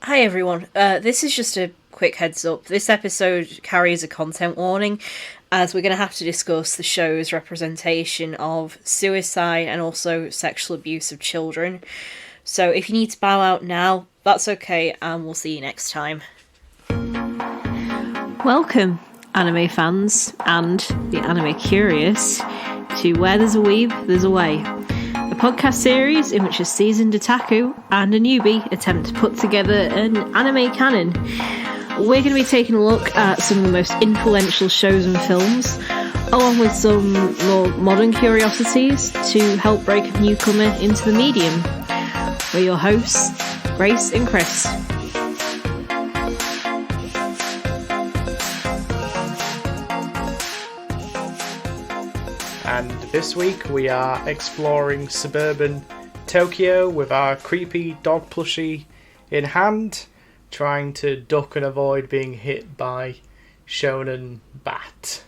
Hi everyone, this is just a quick heads up. This episode carries a content warning, as we're going to have to discuss the show's representation of suicide and also sexual abuse of children. So if you need to bow out now, that's okay, and we'll see you next time. Welcome, anime fans and the anime curious, to Where There's a Weeb, There's a Way, a podcast series in which a seasoned otaku and a newbie attempt to put together an anime canon. We're going to be taking a look at some of the most influential shows and films, along with some more modern curiosities to help break a newcomer into the medium. We're your hosts, Grace and Chris. And this week we are exploring suburban Tokyo with our creepy dog plushie in hand, trying to duck and avoid being hit by Shonen Bat.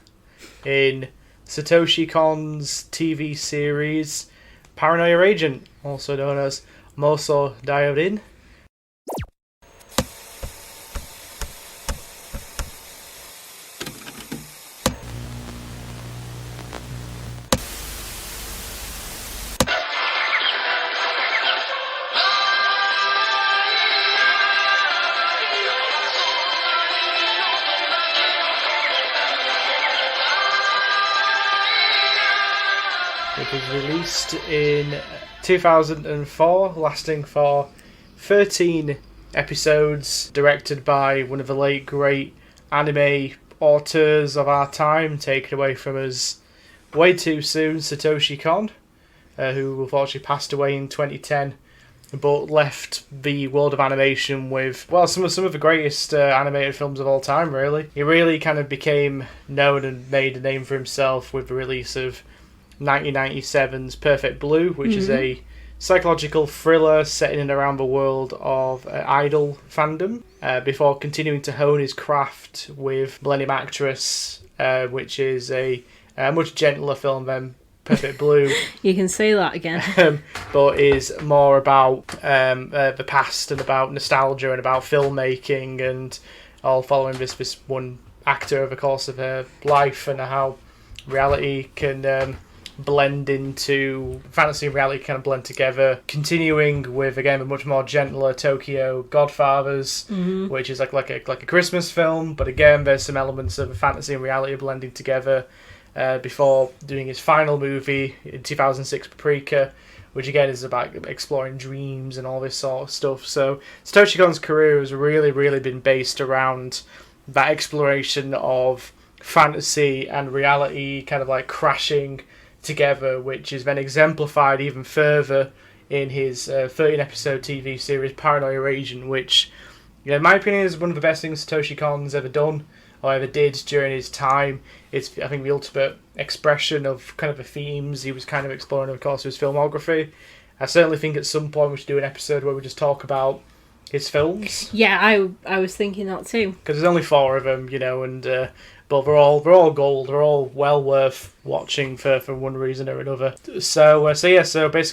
In Satoshi Kon's TV series Paranoia Agent, also known as Moso Dairin. It was released in 2004, lasting for 13 episodes, directed by one of the late great anime auteurs of our time, taken away from us way too soon, Satoshi Kon, who unfortunately passed away in 2010, but left the world of animation with, well, some of the greatest animated films of all time, really. He really kind of became known and made a name for himself with the release of 1997's Perfect Blue, which is a psychological thriller set in and around the world of idol fandom, before continuing to hone his craft with Millennium Actress, which is a much gentler film than Perfect Blue. You can say that again. But is more about the past and about nostalgia and about filmmaking, and all following this one actor over the course of her life, and how reality can blend into fantasy and reality, kind of blend together, continuing with again a much more gentler Tokyo Godfathers, which is like a Christmas film, but again there's some elements of fantasy and reality blending together, before doing his final movie in 2006, Paprika, which again is about exploring dreams and all this sort of stuff. So Satoshi Kon's career has really been based around that exploration of fantasy and reality kind of like crashing together, which is then exemplified even further in his 13-episode TV series Paranoia Agent, which, in my opinion, is one of the best things Satoshi Kon's ever done or ever did during his time. It's, I think, the ultimate expression of kind of the themes he was kind of exploring over the course of his filmography. I certainly think at some point we should do an episode where we just talk about his films. Yeah, I was thinking that too. Because there's only 4 of them, and but they're all gold. They're all well worth watching for one reason or another. So basically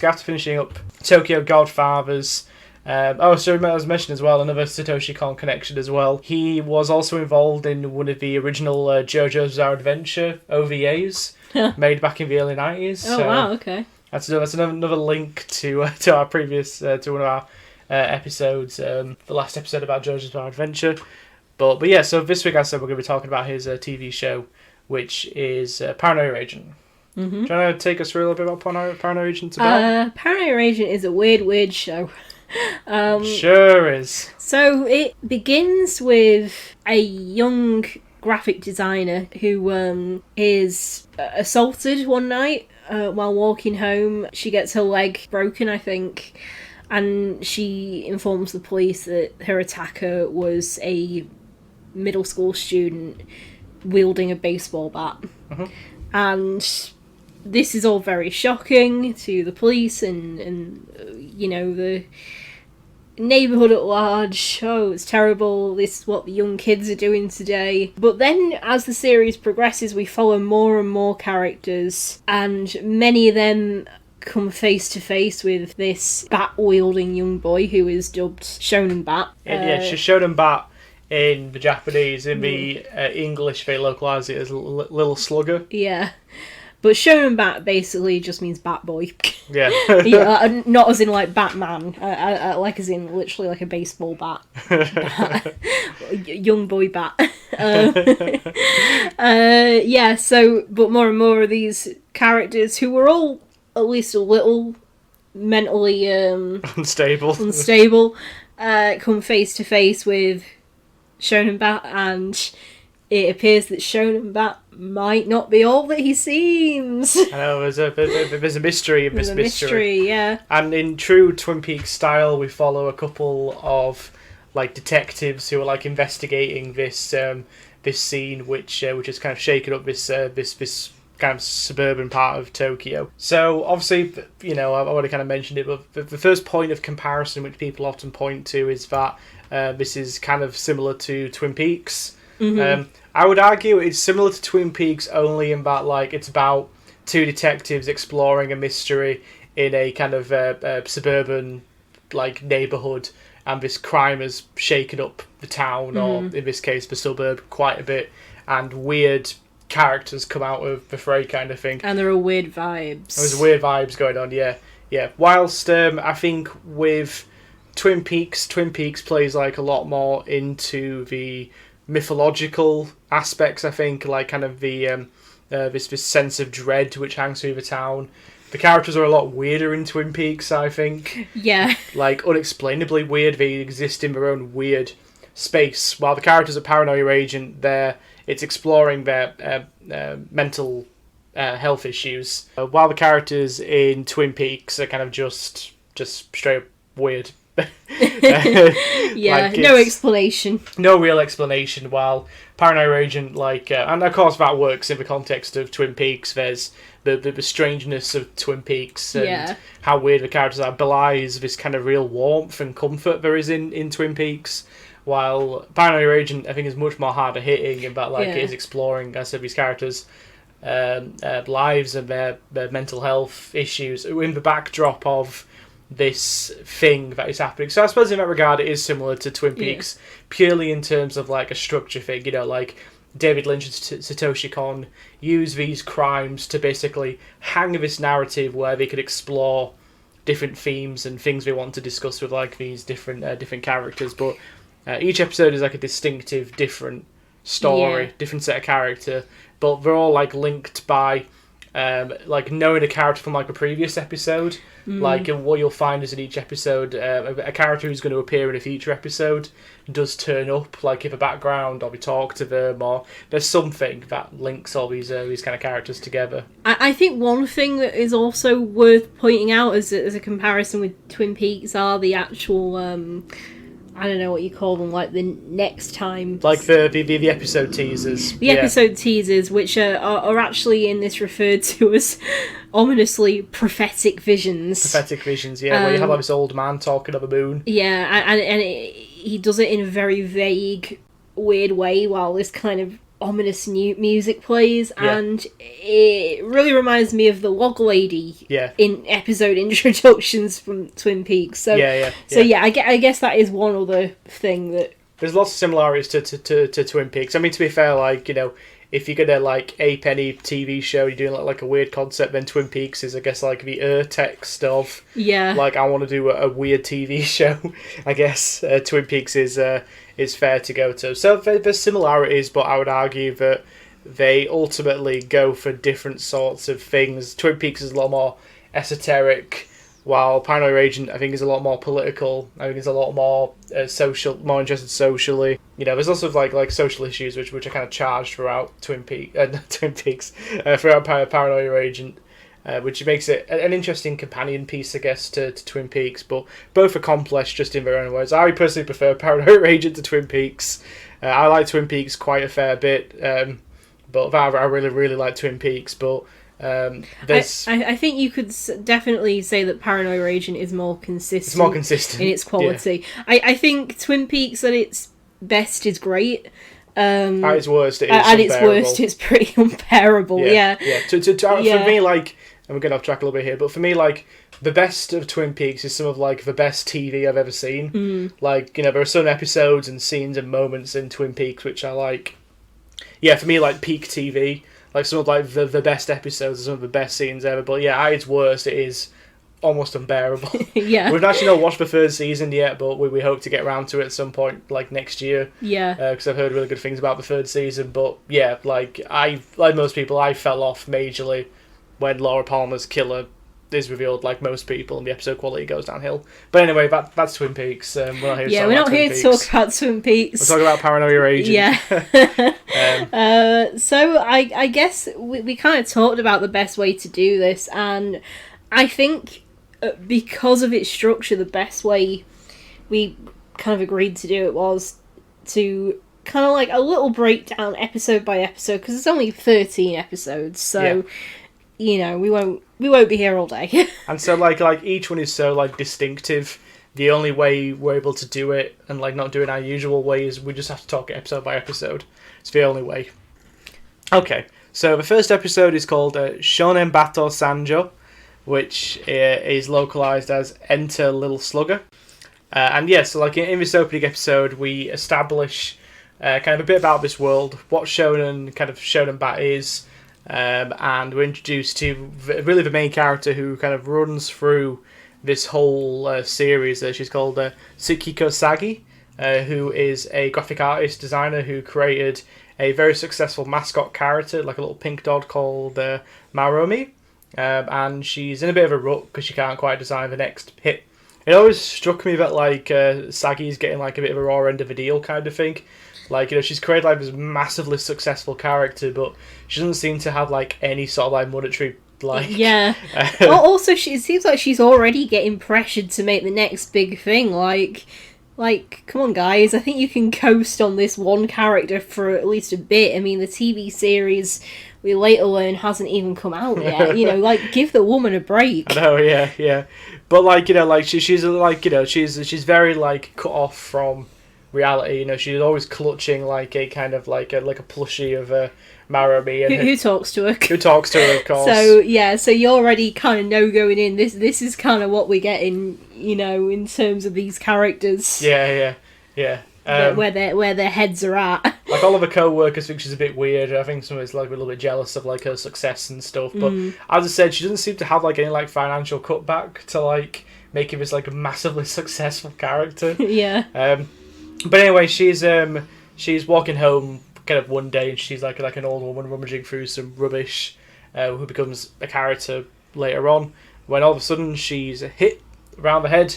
after finishing up Tokyo Godfathers, I was mentioning as well another Satoshi Kon connection as well. He was also involved in one of the original JoJo's Bizarre Adventure OVAs made back in the early 90s. Oh, wow, okay. That's another link to our previous to one of our episodes, the last episode about JoJo's Bizarre Adventure. But yeah, so this week I said we're going to be talking about his TV show, which is Paranoia Agent. Do you want to take us through a little bit about Paranoia Agent? Paranoia Agent is a weird show. Sure is. So it begins with a young graphic designer who is assaulted one night while walking home. She gets her leg broken, I think, and she informs the police that her attacker was a middle school student wielding a baseball bat. And this is all very shocking to the police and the neighbourhood at large. Oh, it's terrible, this is what the young kids are doing today. But then as the series progresses, we follow more and more characters, and many of them come face to face with this bat-wielding young boy who is dubbed Shonen Bat. Shonen Bat in the Japanese. In the English, they localise it as Little Slugger. Yeah. But Shonen Bat basically just means bat boy. Yeah. Not as in like Batman, like as in literally like a baseball bat. Young boy bat. But more and more of these characters who were all at least a little mentally unstable, come face to face with Shonen Bat, and it appears that Shonen Bat might not be all that he seems. I know, there's a mystery in this mystery. Yeah. And in true Twin Peaks style, we follow a couple of like detectives who are like investigating this scene, which is kind of shaking up this kind of suburban part of Tokyo. So obviously, I've already kind of mentioned it, but the first point of comparison which people often point to is that this is kind of similar to Twin Peaks. Mm-hmm. I would argue it's similar to Twin Peaks only in that like it's about two detectives exploring a mystery in a kind of suburban like neighborhood, and this crime has shaken up the town, or in this case the suburb, quite a bit, and weird characters come out of the fray kind of thing. And there are weird vibes. There's weird vibes going on, yeah. Whilst I think with Twin Peaks plays like a lot more into the mythological aspects, I think, like kind of the this sense of dread which hangs through the town. The characters are a lot weirder in Twin Peaks, I think. Yeah. Like, unexplainably weird. They exist in their own weird space. While the characters of Paranoia Agent, it's exploring their mental health issues. While the characters in Twin Peaks are kind of just straight up weird. Yeah, no explanation. No real explanation, while Paranoia Agent, and of course that works in the context of Twin Peaks. There's the strangeness of Twin Peaks and how weird the characters are belies this kind of real warmth and comfort there is in Twin Peaks. While Paranoia Agent, I think, is much more harder hitting in that it is exploring, as I said, these characters' lives and their mental health issues in the backdrop of this thing that is happening. So I suppose in that regard it is similar to Twin Peaks, purely in terms of like a structure thing, like David Lynch and Satoshi Kon use these crimes to basically hang this narrative where they could explore different themes and things they want to discuss with like these different different characters, but each episode is like a distinctive different story, different set of character, but they're all like linked by like knowing a character from like a previous episode. Like what you'll find is in each episode a character who's going to appear in a future episode does turn up, like in the background, or we talk to them, or there's something that links all these kind of characters together. I think one thing that is also worth pointing out as a comparison with Twin Peaks are the actual I don't know what you call them, like the next time... Like the episode teasers. The episode teasers, which are actually in this referred to as ominously prophetic visions. Prophetic visions, where you have like this old man talking of a moon. Yeah, and he does it in a very vague, weird way while this kind of ominous new music plays, and it really reminds me of the log lady in episode introductions from Twin Peaks. So I guess that is one other thing that there's lots of similarities to Twin Peaks. I mean, to be fair, like, if you're gonna like ape any TV show, you're doing like a weird concept, then Twin Peaks is, I guess, like the text of like, I want to do a weird TV show. I guess Twin Peaks is fair to go to. So there's similarities, but I would argue that they ultimately go for different sorts of things. Twin Peaks is a lot more esoteric, while Paranoia Agent, I think, is a lot more political. I think it's a lot more social, more interested socially. There's lots of like social issues which are kind of charged throughout Twin Peaks, throughout Paranoia Agent, which makes it an interesting companion piece, I guess, to Twin Peaks. But both are complex just in their own ways. I personally prefer Paranoia Agent to Twin Peaks. I like Twin Peaks quite a fair bit, but I really, really like Twin Peaks. But I think you could definitely say that Paranoia Agent is more consistent. It's more consistent in its quality. Yeah. I think Twin Peaks at its best is great. At its worst, it is at its worst, it's pretty unbearable. Yeah. For me, like, we're getting off track a little bit here, but for me, like, the best of Twin Peaks is some of, like, the best TV I've ever seen. Like, you know, there are certain episodes and scenes and moments in Twin Peaks which are, like, yeah, for me, like, peak TV. Like, some of, like, the best episodes are some of the best scenes ever. But, yeah, at its worst, it is almost unbearable. Yeah. We've actually not watched the third season yet, but we hope to get around to it at some point, like, next year. Yeah. Because I've heard really good things about the third season. But, yeah, like most people, I fell off majorly when Laura Palmer's killer is revealed, like most people, and the episode quality goes downhill. But anyway, that's Twin Peaks. We're not here to talk we're not about here Twin to Peaks. talk about Twin Peaks. We're talking about Paranoia Agent. Yeah. So I guess we kind of talked about the best way to do this, and I think because of its structure, the best way we kind of agreed to do it was to kind of like a little breakdown episode by episode, because it's only 13 episodes, so you know we won't be here all day. And so like each one is so like distinctive. The only way we're able to do it and like not do it our usual way is we just have to talk episode by episode. It's the only way. Okay, so the first episode is called Shonen Bato Sanjo, which is localized as Enter Little Slugger. And yeah, so like in this opening episode, we establish kind of a bit about this world, what Shonen Bat is, and we're introduced to really the main character who kind of runs through this whole series. She's called Tsukiko Sagi, who is a graphic artist designer who created a very successful mascot character, like a little pink dog called Maromi. And she's in a bit of a rut because she can't quite design the next hit. It always struck me that like Sagi's getting like a bit of a raw end of the deal kind of thing. Like, you know, she's created like this massively successful character, but she doesn't seem to have like any sort of like monetary like. Yeah. Also, it seems like she's already getting pressured to make the next big thing. Like, come on, guys! I think you can coast on this one character for at least a bit. I mean, the TV series we later learn hasn't even come out yet. You know, like, give the woman a break. I know, yeah. But like, you know, like she's like, you know, she's very like cut off from reality. You know, she's always clutching like a kind of like a plushie of Maromi, and who talks to her. Who talks to her, of course. So yeah, so you already kind of know going in. This is kind of what we're getting. You know, in terms of these characters. Yeah. Where their heads are at. Like all of her co-workers think she's a bit weird. I think someone's like a little bit jealous of like her success and stuff. But as I said, she doesn't seem to have like any like financial cutback to like making this like a massively successful character. Yeah. But anyway, she's walking home kind of one day, and she's like an old woman rummaging through some rubbish, who becomes a character later on. When all of a sudden she's hit around the head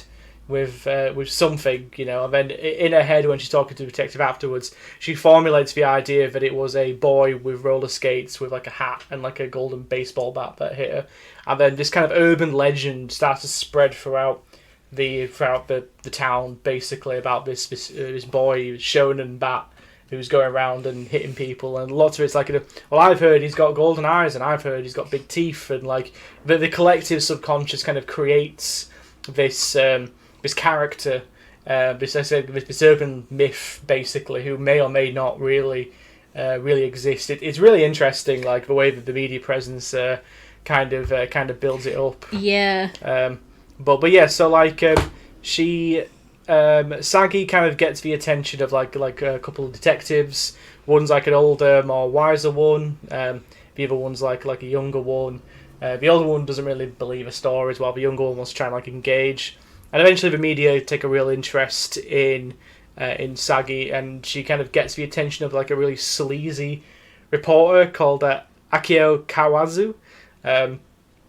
with something, you know, and then in her head when she's talking to the detective afterwards, she formulates the idea that it was a boy with roller skates with like a hat and like a golden baseball bat that hit her, and then this kind of urban legend starts to spread throughout the town, basically about this boy Shonen Bat who's going around and hitting people, and lots of it's like, well, I've heard he's got golden eyes, and I've heard he's got big teeth, and like the collective subconscious kind of creates this character, this urban myth, basically, who may or may not really exist. It's really interesting, like the way that the media presence kind of builds it up. Yeah. But yeah, so like she Sagi kind of gets the attention of like a couple of detectives. One's like an older, more wiser one. The other one's like a younger one. The older one doesn't really believe her stories, while the younger one wants to try and like engage. And eventually, the media take a real interest in Sagi, and she kind of gets the attention of like a really sleazy reporter called Akio Kawazu.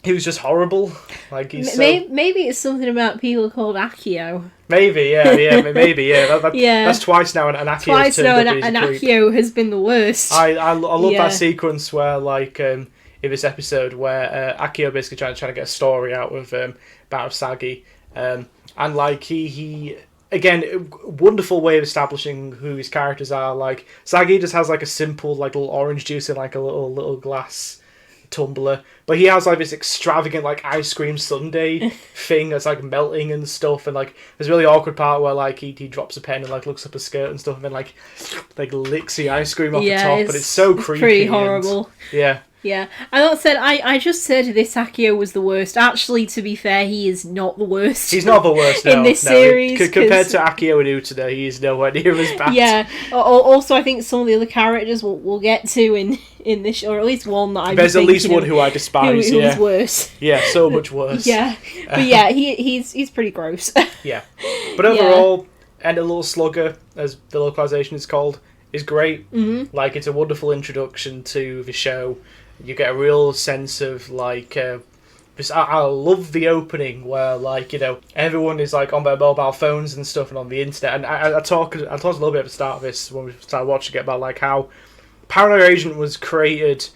He was just horrible. Like maybe it's something about people called Akio. Maybe, yeah. That's twice now an Akio. Twice now an Akio has been the worst. I love that sequence where like in this episode where Akio basically trying to get a story out of Sagi, and like he again, wonderful way of establishing who his characters are. Like Sagi just has like a simple like little orange juice in like a little glass tumbler. But he has like this extravagant like ice cream sundae thing that's like melting and stuff, and like there's a really awkward part where like he drops a pen and like looks up a skirt and stuff, and then like licks the ice cream off the top, and it's so creepy. Pretty horrible. Yeah. Yeah, and that said, I just said this Akio was the worst. Actually, to be fair, he is not the worst. He's not the worst, no. In this series. Compared to Akio and Utada, he is nowhere near as bad. Yeah, also I think some of the other characters we'll get to in this, or at least one that There's at least one who I despise, who's worse. Yeah, so much worse. Yeah, but yeah, he's pretty gross. Yeah. But overall, and a little slugger, as the localization is called, is great. Mm-hmm. Like, it's a wonderful introduction to the show. You get a real sense of like I love the opening where like, you know, everyone is like on their mobile phones and stuff and on the internet, and I talked a little bit at the start of this when we started watching it about like how Paranoia Agent was created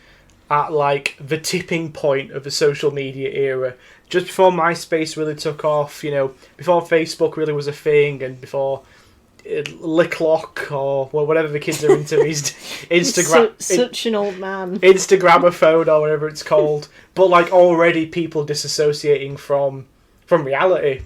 at like the tipping point of the social media era, just before MySpace really took off, you know, before Facebook really was a thing, and before Licklock or whatever the kids are into these Instagram. Such an old man. Instagramophone or whatever it's called. But like already people disassociating from reality.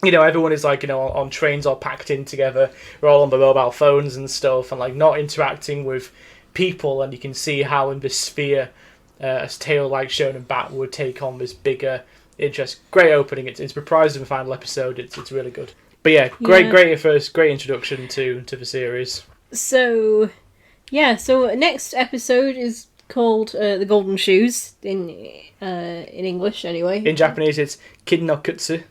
You know, everyone is like, you know, on trains all packed in together. We're all on their mobile phones and stuff, and like not interacting with people. And you can see how in this sphere, a tale like Shonen Bat would take on this bigger interest. Great opening. It's reprised in the final episode. It's really good. But yeah, great introduction to the series. So next episode is called The Golden Shoes in English anyway. In Japanese, it's Kin no Kutsu.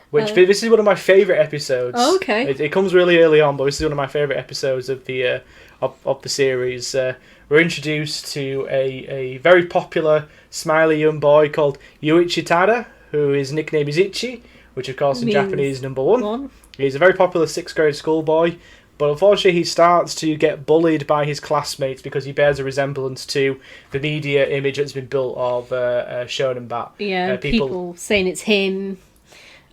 Which this is one of my favourite episodes. Oh, okay. It comes really early on, but this is one of my favourite episodes of the of the series. We're introduced to a very popular smiley young boy called Yuichi Tada, who his nickname is Ichi, which of course in Japanese number one. He's a very popular 6th grade schoolboy, but unfortunately he starts to get bullied by his classmates because he bears a resemblance to the media image that's been built of Shonen Bat. Yeah, people saying it's him.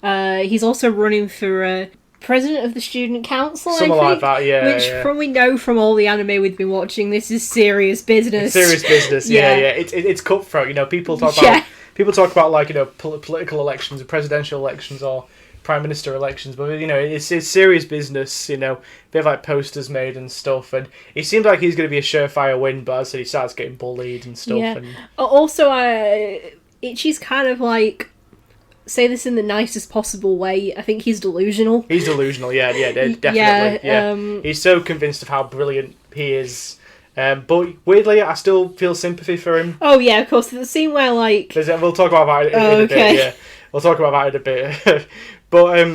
He's also running for president of the student council, something like that, yeah. Which we know from all the anime we've been watching, this is serious business. It's serious business, yeah. It's cutthroat, you know. People talk about like, you know, political elections, presidential elections, or prime minister elections, but you know, it's serious business. You know, they have like posters made and stuff, and it seems like he's going to be a surefire win, but as I said, he starts getting bullied and stuff. Yeah. And also, Ichi's kind of like, say this in the nicest possible way, I think he's delusional. He's delusional, yeah, definitely. Yeah. He's so convinced of how brilliant he is. But weirdly, I still feel sympathy for him. Oh yeah, of course. The scene where like we'll talk about it in a bit. Yeah, we'll talk about it in a bit. But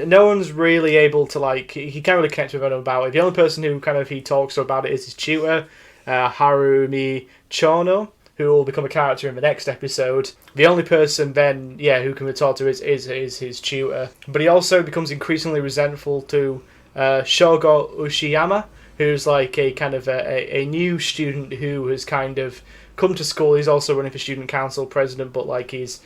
no one's really able to like. He can't really connect with anyone about it. The only person who kind of he talks to about it is his tutor, Harumi Chono, who will become a character in the next episode. The only person then, who can be talk to is his tutor. But he also becomes increasingly resentful to Shogo Ushiyama, who's like a kind of a new student who has kind of come to school. He's also running for student council president, but like he's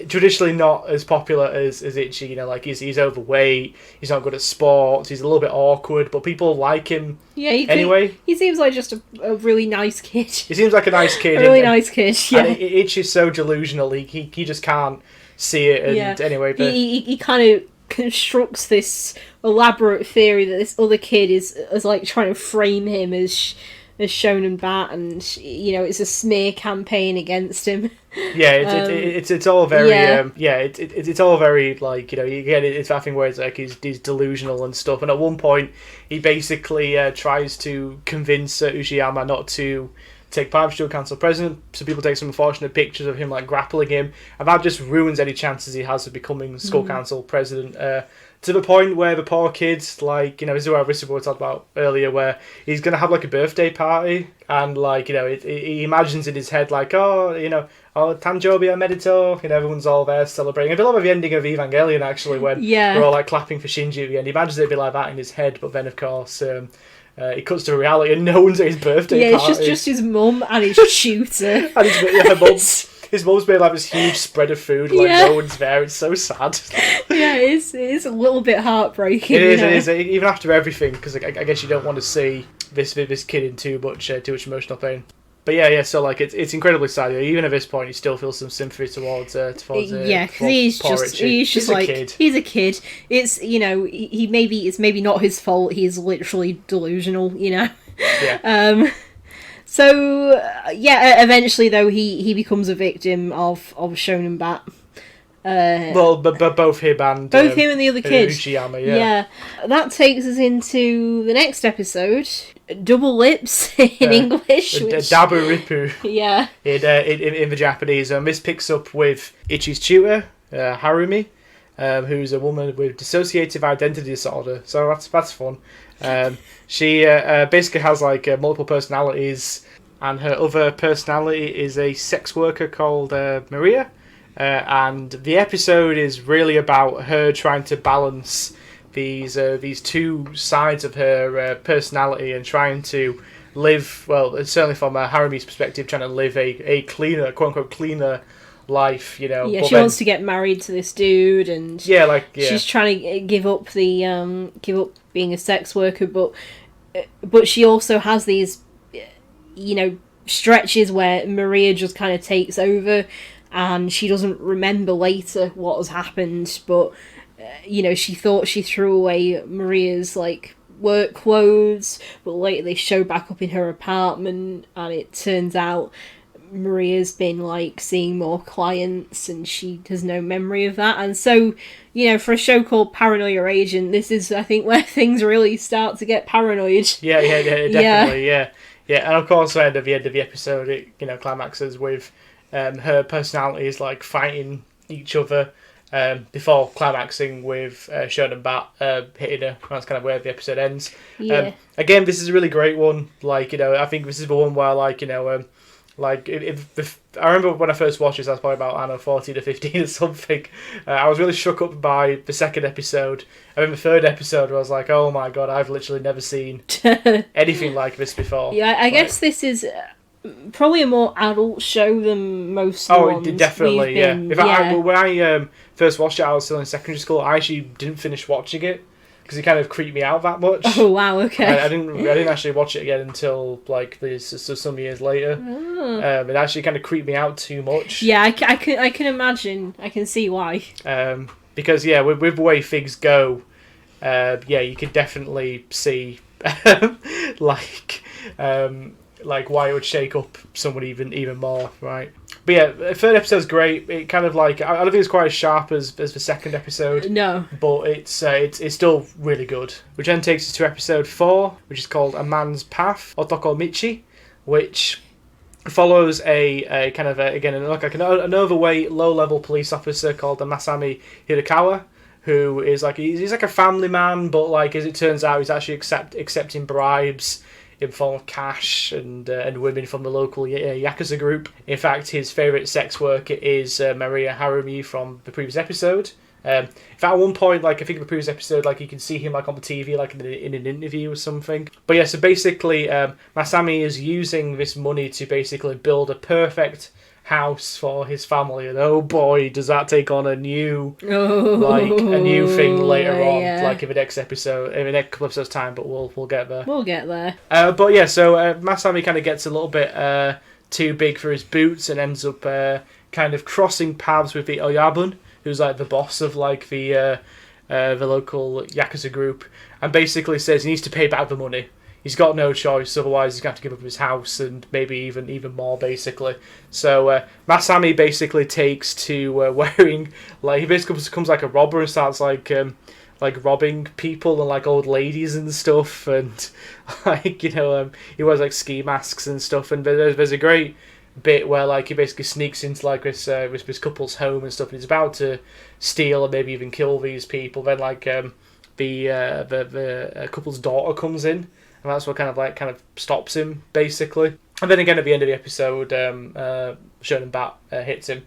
traditionally not as popular as Ichi. You know, like he's overweight, he's not good at sports, he's a little bit awkward, but people like him anyway. He seems like just a really nice kid. He seems like a nice kid. Nice kid, yeah. And Ichi's so delusional, he just can't see it, and anyway. But he kind of constructs this elaborate theory that this other kid is like trying to frame him as Shonen Bat, and you know, it's a smear campaign against him. Yeah, it's all very it's all very like, you know, you get it. It's that thing where it's like he's delusional and stuff. And at one point, he basically tries to convince Ushiyama not to take part of student council president, so people take some unfortunate pictures of him like grappling him, and that just ruins any chances he has of becoming school council president. To the point where the poor kids, like, you know, this is what we talked about earlier, where he's going to have like a birthday party, and like, you know, he imagines in his head like, oh, you know, Tanjobi Medito, you know, everyone's all there celebrating. I feel like the ending of Evangelion, actually, when we're all like clapping for Shinji at the end. He imagines it'd be like that in his head, but then of course it cuts to reality and no one's at his birthday party. It's just his mum and his tutor. And his mum's made like this huge spread of food, like no one's there. It's so sad. Yeah, it is a little bit heartbreaking. It is. Even after everything, because I guess you don't want to see this kid in too much emotional pain. But yeah. So like it's incredibly sad. Even at this point, you still feel some sympathy towards yeah, because he's just like a kid. He's a kid. It's it's maybe not his fault. He's literally delusional. Yeah. So eventually though he becomes a victim of Shonen Bat. But both him and the other kid. Uchiyama, yeah. That takes us into the next episode, Double Lips in English. Daburipu. Yeah. In the Japanese, this picks up with Ichi's tutor, Harumi, who's a woman with dissociative identity disorder. So that's fun. She basically has like multiple personalities, and her other personality is a sex worker called Maria. And the episode is really about her trying to balance these two sides of her personality and trying to live, well, certainly from Harumi's perspective, trying to live a cleaner, quote-unquote, cleaner life, Yeah, she wants to get married to this dude, and she's trying to give up being a sex worker, but she also has these, stretches where Maria just kind of takes over, and she doesn't remember later what has happened, but she thought she threw away Maria's like work clothes, but later they show back up in her apartment, and it turns out Maria's been like seeing more clients and she has no memory of that. And so, for a show called Paranoia Agent, this is, I think, where things really start to get paranoid. Yeah, definitely, yeah. And of course, at the end of the episode, it climaxes with her personalities like fighting each other before climaxing with Shonen Bat hitting her. That's kind of where the episode ends. Yeah. Again, this is a really great one. Like, I think this is the one where I remember when I first watched this, I was probably about 14 to 15 or something. I was really shook up by the second episode. And then the third episode, I was like, oh my god, I've literally never seen anything like this before. Yeah, I guess this is probably a more adult show than most ones. Oh, definitely, yeah. In fact, when I first watched it, I was still in secondary school. I actually didn't finish watching it because it kind of creeped me out that much. Oh wow, okay. I didn't actually watch it again until like some years later. Oh. It actually kind of creeped me out too much. Yeah, I can imagine. I can see why. Because with the way things go, you could definitely see like why it would shake up someone even more, right? But yeah, the third episode's great. It kind of like, I don't think it's quite as sharp as the second episode. No. But it's still really good. Which then takes us to episode 4, which is called A Man's Path, Otoko Michi, which follows a kind of an overweight, low-level police officer called Masami Hirakawa, who is like, he's like a family man, but like as it turns out, he's actually accepting bribes in form of cash and women from the local Yakuza group. In fact, his favourite sex worker is Maria Harumi from the previous episode. In fact, at one point, like I think in the previous episode, like you can see him like on the TV, like in an interview or something. But yeah, so basically, Masami is using this money to basically build a perfect house for his family, and oh boy, does that take on a new thing later on, like in the next episode, in the next couple episodes time. But we'll get there. We'll get there. But yeah, so Masami kind of gets a little bit too big for his boots and ends up kind of crossing paths with the Oyabun, who's like the boss of like the local Yakuza group, and basically says he needs to pay back the money. He's got no choice, otherwise he's going to have to give up his house and maybe even more, basically. So Masami basically takes to wearing, like, he basically becomes like a robber and starts like robbing people and like old ladies and stuff, and like he wears like ski masks and stuff. And there's a great bit where like he basically sneaks into like this couple's home and stuff, and he's about to steal and maybe even kill these people. Then like the couple's daughter comes in. And that's what kind of stops him, basically. And then again at the end of the episode, Shonen Bat hits him.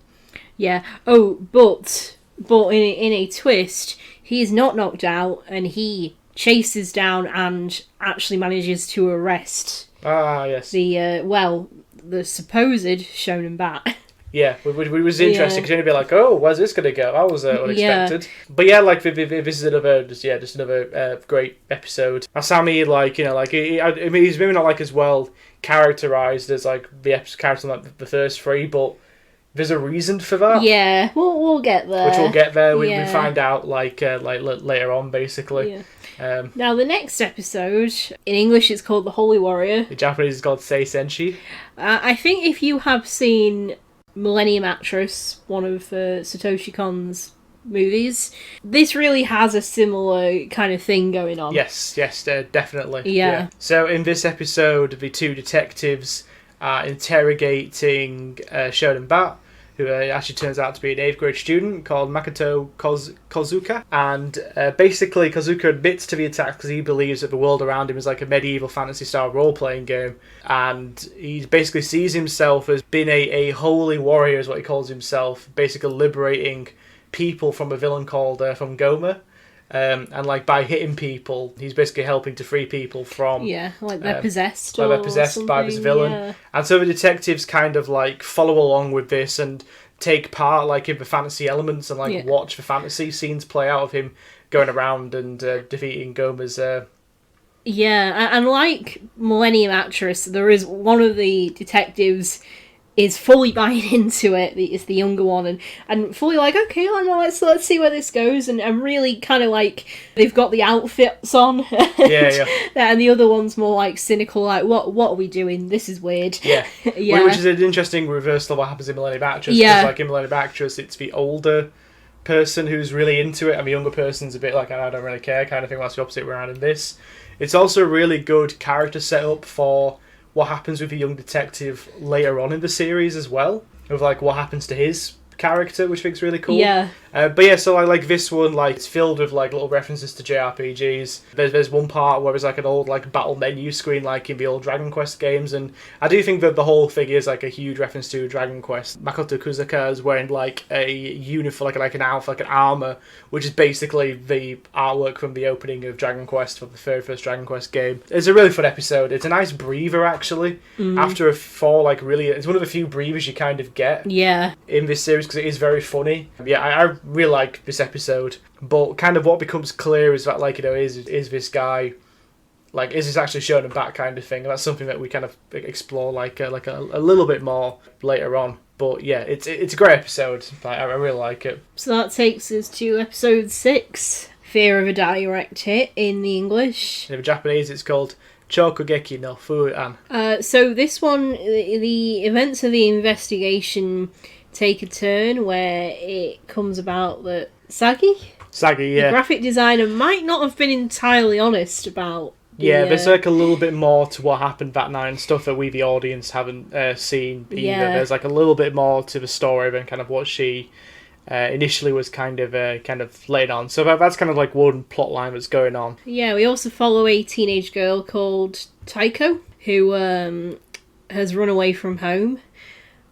Yeah. Oh, but in a twist, he is not knocked out, and he chases down and actually manages to arrest. Ah, yes. The supposed Shonen Bat. Yeah, which was interesting because you'd be like, oh, where's this going to go? That was unexpected. But yeah, like this is another great episode. Asami, like, you know, like I mean, he's maybe not like as well characterized as like the character in like the first three, but there's a reason for that. Yeah, we'll get there. Which we'll get there. We find out like later on, basically. Yeah. Now the next episode in English is called The Holy Warrior. In Japanese, it's called Sei Senshi. I think if you have seen Millennium Actress, one of Satoshi Kon's movies, this really has a similar kind of thing going on. Yes, definitely. Yeah. So in this episode, the two detectives are interrogating Shonen Bat, who actually turns out to be an 8th grade student called Makoto Kozuka. And basically, Kozuka admits to the attack because he believes that the world around him is like a medieval fantasy-style role-playing game. And he basically sees himself as being a holy warrior, is what he calls himself, basically liberating people from a villain called from Goma. And like by hitting people, he's basically helping to free people from like they're possessed, or they're possessed by this villain. Yeah. And so the detectives kind of like follow along with this and take part like in the fantasy elements and like watch the fantasy scenes play out of him going around and defeating Goma's. And like Millennium Actress, there is one of the detectives is fully buying into it. It's the younger one, and fully like, okay, let's see where this goes, and really kind of like they've got the outfits on. And the other one's more like cynical, like what are we doing? This is weird. Which is an interesting reversal of what happens in Millennium Actress. Because like in Millennium Actress, it's the older person who's really into it, and the younger person's a bit like, I don't really care kind of thing. That's the opposite way around in this. It's also a really good character setup for what happens with the young detective later on in the series as well, of like what happens to his character, which I think's really cool. So I like this one, like it's filled with like little references to JRPGs. There's one part where there's like an old like battle menu screen like in the old Dragon Quest games, and I do think that the whole thing is like a huge reference to Dragon Quest. Makoto Kuzuka is wearing like a uniform, like an outfit, like an armor, which is basically the artwork from the opening of Dragon Quest, for the very first Dragon Quest game. It's a really fun episode. It's a nice breather actually. After a fall, like really, it's one of the few breathers you kind of get in this series because it is very funny. I really like this episode, but kind of what becomes clear is that like, you know, is this guy like, is this actually Shonen Bat kind of thing? And that's something that we kind of explore like a little bit more later on. But yeah, it's a great episode. I really like it. So that takes us to episode 6, Fear of a Direct Hit in the English. In the Japanese, it's called Chokugeki no Fuan. So this one, the events of the investigation take a turn where it comes about that Sagi, the graphic designer, might not have been entirely honest about there's like a little bit more to what happened that night and stuff that we, the audience, haven't seen either. There's like a little bit more to the story than kind of what she initially was kind of laid on. So that's kind of like one plot line that's going on. Yeah, we also follow a teenage girl called Taiko who has run away from home.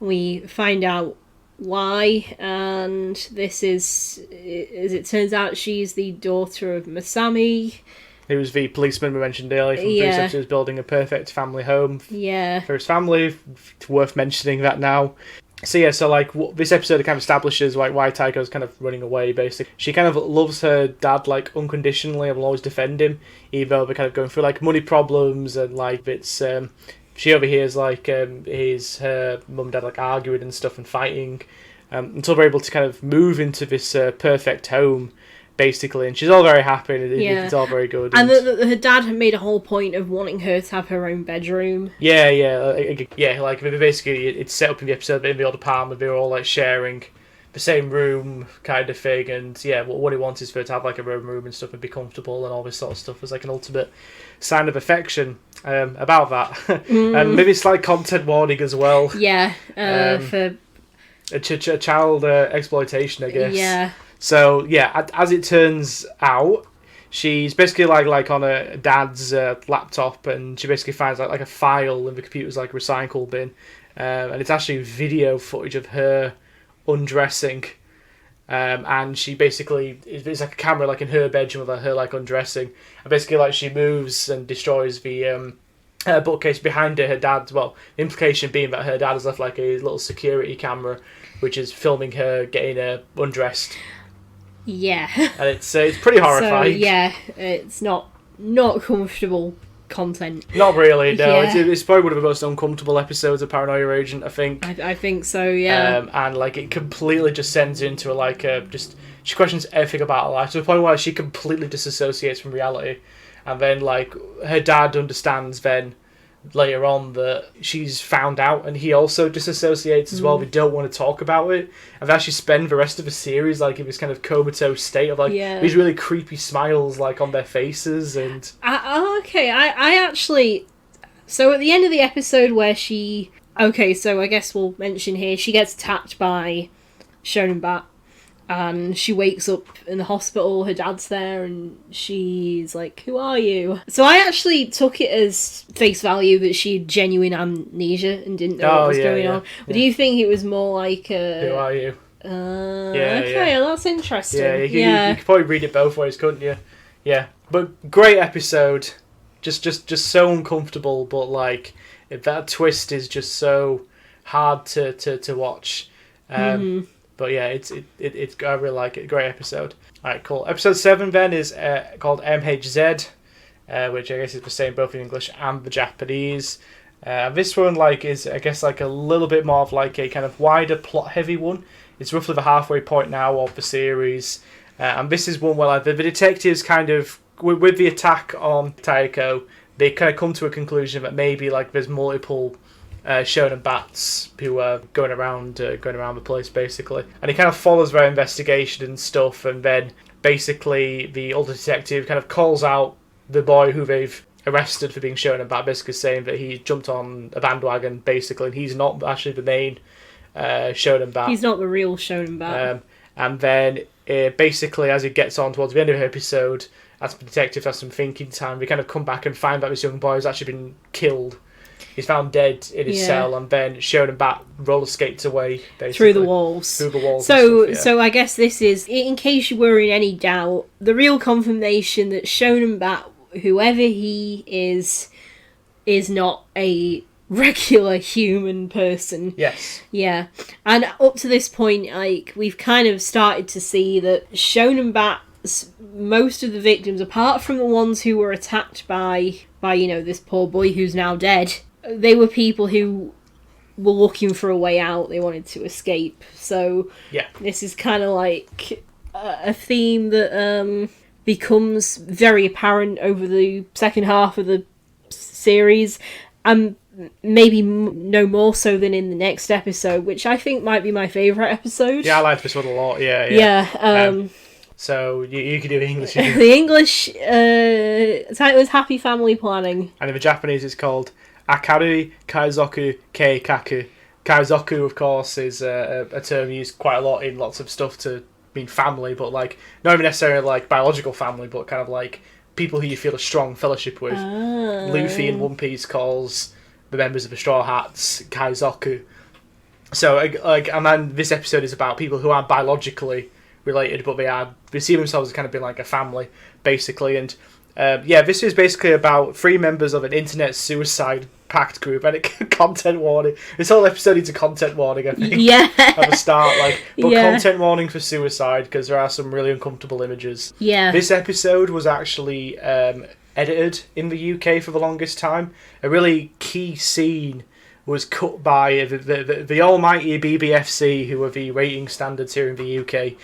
We find out why, and this is, as it turns out, she's the daughter of Masami, who was the policeman we mentioned earlier from 370, who's building a perfect family home for his family. It's worth mentioning that now. So like this episode kind of establishes like why Taiko's kind of running away. Basically, she kind of loves her dad like unconditionally and will always defend him, even though they're kind of going through like money problems and like it's. She overhears like her mum and dad like arguing and stuff and fighting, until they're able to kind of move into this perfect home, basically, and she's all very happy. And it's all very good. And her dad had made a whole point of wanting her to have her own bedroom. Like basically it's set up in the episode that in the old apartment they're all like sharing the same room kind of thing, and what he wants is for her to have like her own room and stuff and be comfortable and all this sort of stuff as like an ultimate sign of affection about that. And maybe slight content warning as well. For a child exploitation, I guess. So as it turns out, she's basically like on her dad's laptop, and she basically finds like a file in the computer's like recycle bin, and it's actually video footage of her undressing, and she basically, it's like a camera like in her bedroom of her like undressing, and basically like she moves and destroys the bookcase behind her dad. Well, the implication being that her dad has left like a little security camera, which is filming her getting undressed. Yeah. And it's pretty horrifying. So, yeah, it's not comfortable content. Not really, no. Yeah. It's probably one of the most uncomfortable episodes of Paranoia Agent, I think. I think so, yeah. And like it completely just sends into she questions everything about her life to the point where she completely disassociates from reality. And then like her dad understands then later on that she's found out, and he also disassociates as well. They don't want to talk about it, and they actually spend the rest of the series like in this kind of comatose state of like these really creepy smiles like on their faces. And I actually, so at the end of the episode where so I guess we'll mention here, she gets attacked by Shonen Bat. And she wakes up in the hospital, her dad's there, and she's like, "Who are you?" So I actually took it as face value that she had genuine amnesia and didn't know what was going on. But do you think it was more like who are you? That's interesting. You could probably read it both ways, couldn't you? Yeah. But great episode. Just so uncomfortable, but like that twist is just so hard to watch. But yeah, it's I really like it. Great episode. Alright, cool. Episode 7 then is called MHZ, which I guess is the same both in English and the Japanese. This one is I guess like a little bit more of like a kind of wider plot heavy one. It's roughly the halfway point now of the series, and this is one where like the detectives kind of with the attack on Taiko, they kind of come to a conclusion that maybe like there's multiple Shonen Bats who are going around the place basically, and he kind of follows their investigation and stuff, and then basically the older detective kind of calls out the boy who they've arrested for being Shonen Bat, basically saying that he jumped on a bandwagon basically, and he's not actually the main Shonen Bat. He's not the real Shonen Bat. And then basically as it gets on towards the end of the episode, as the detective has some thinking time, we kind of come back and find that this young boy has actually been killed. He's found dead in his cell, and then Shonen Bat roller skates away basically through the walls. So I guess this is, in case you were in any doubt, the real confirmation that Shonen Bat, whoever he is not a regular human person. Yes. Yeah. And up to this point, like, we've kind of started to see that Shonen Bat's most of the victims, apart from the ones who were attacked by this poor boy who's now dead, they were people who were looking for a way out. They wanted to escape. So this is kind of like a theme that becomes very apparent over the second half of the series, and maybe no more so than in the next episode, which I think might be my favourite episode. Yeah, I like this one a lot. Yeah. So you can do the English. The English title is Happy Family Planning, and in the Japanese it's called Akarui Kaizoku Keikaku. Kaizoku, of course, is a term used quite a lot in lots of stuff to mean family, but like not even necessarily like biological family, but kind of like people who you feel a strong fellowship with. Luffy in One Piece calls the members of the Straw Hats Kaizoku. So and then this episode is about people who aren't biologically related, but they see themselves as kind of being like a family, basically. And this is basically about 3 members of an internet suicide pact group, and content warning. This whole episode needs a content warning, I think. At the start, content warning for suicide, because there are some really uncomfortable images. This episode was actually edited in the UK for the longest time. A really key scene was cut by the almighty BBFC, who are the rating standards here in the UK.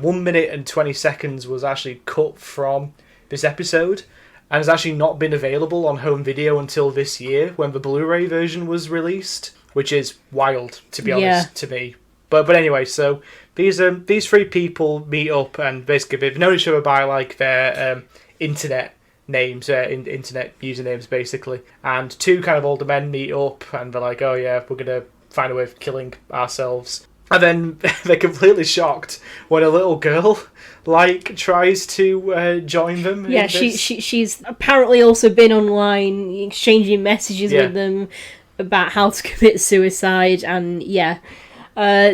1 minute and 20 seconds was actually cut from this episode, and has actually not been available on home video until this year when the Blu-ray version was released, which is wild, to be honest, to me. But anyway, so these 3 people meet up, and basically they've known each other by like their internet names, internet usernames basically. And 2 kind of older men meet up, and they're like, "Oh yeah, we're gonna find a way of killing ourselves." And then they're completely shocked when a little girl tries to join them. Yeah, she's apparently also been online exchanging messages with them about how to commit suicide, and